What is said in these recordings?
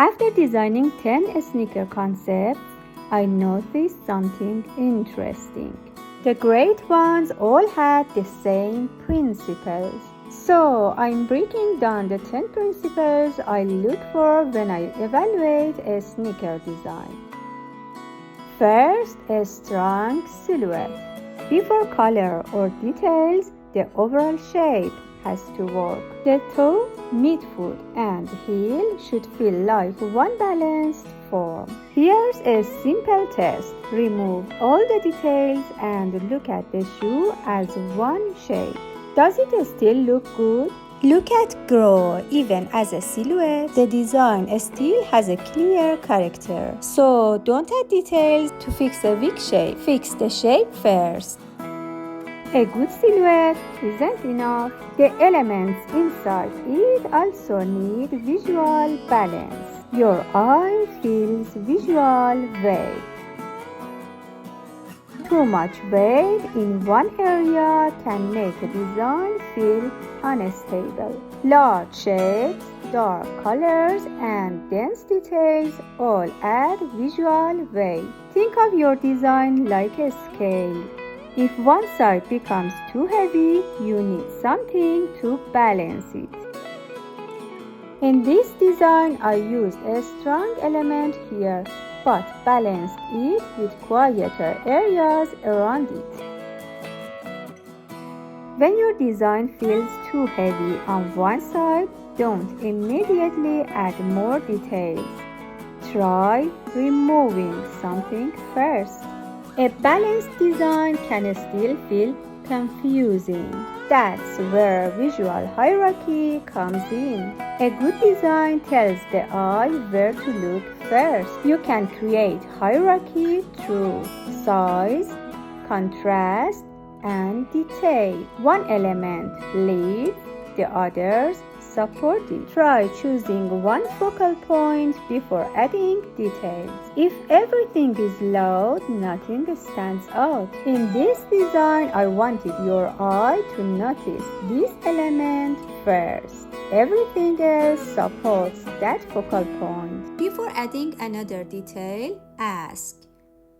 After designing 10 sneaker concepts, I noticed something interesting. The great ones all had the same principles. So I'm breaking down the 10 principles I look for when I evaluate a sneaker design. First, a strong silhouette. Before color or details, the overall shape has to work. The toe, midfoot, and heel should feel like one balanced form. Here's a simple test. Remove all the details and look at the shoe as one shape. Does it still look good? Look at grow. Even as a silhouette, the design still has a clear character. So don't add details to fix a weak shape. Fix the shape first. A good silhouette isn't enough. The elements inside it also need visual balance. Your eye feels visual weight. Too much weight in one area can make a design feel unstable. Large shapes, dark colors, and dense details all add visual weight. Think of your design like a scale. If one side becomes too heavy, you need something to balance it. In this design, I used a strong element here, but balanced it with quieter areas around it. When your design feels too heavy on one side, don't immediately add more details. Try removing something first. A balanced design can still feel confusing. That's where visual hierarchy comes in. A good design tells the eye where to look first. You can create hierarchy through size, contrast, and detail. One element leads, the others support it. Try choosing one focal point before adding details. If everything is loud, nothing stands out. In this design, I wanted your eye to notice this element first. Everything else supports that focal point. Before adding another detail, ask,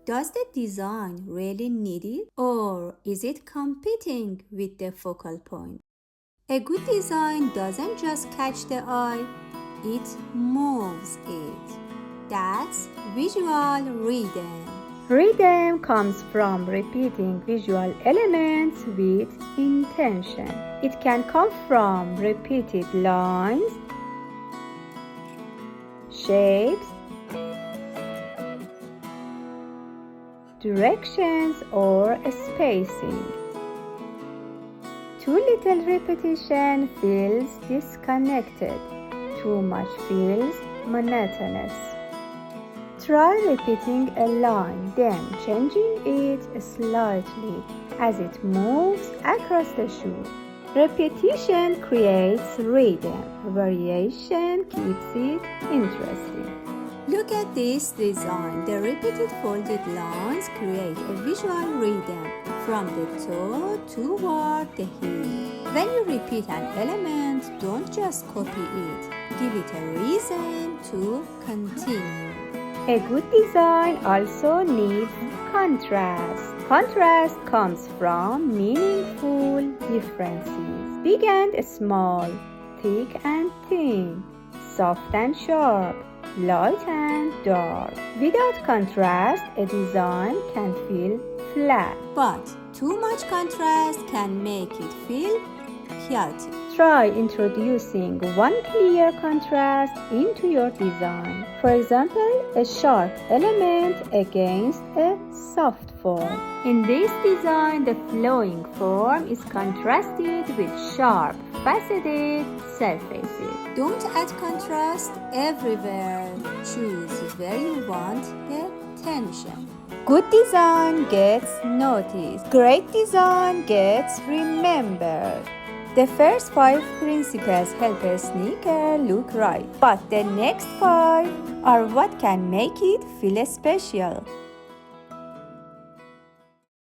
does the design really need it, or is it competing with the focal point? A good design doesn't just catch the eye, it moves it. That's visual rhythm. Rhythm comes from repeating visual elements with intention. It can come from repeated lines, shapes, directions, or spacing. Too little repetition feels disconnected. Too much feels monotonous. Try repeating a line, then changing it slightly as it moves across the shoe. Repetition creates rhythm. Variation keeps it interesting. Look at this design. The repeated folded lines create a visual rhythm from the toe toward the heel. When you repeat an element, don't just copy it. Give it a reason to continue. A good design also needs contrast. Contrast comes from meaningful differences. Big and small, thick and thin, soft and sharp, light and dark. Without contrast, a design can feel flat. But too much contrast can make it feel chaotic. Try introducing one clear contrast into your design. For example, a sharp element against a soft form. In this design, the flowing form is contrasted with sharp, faceted surfaces. Don't add contrast everywhere. Choose where you want the tension. Good design gets noticed. Great design gets remembered. The first 5 principles help a sneaker look right, but the next 5 are what can make it feel special.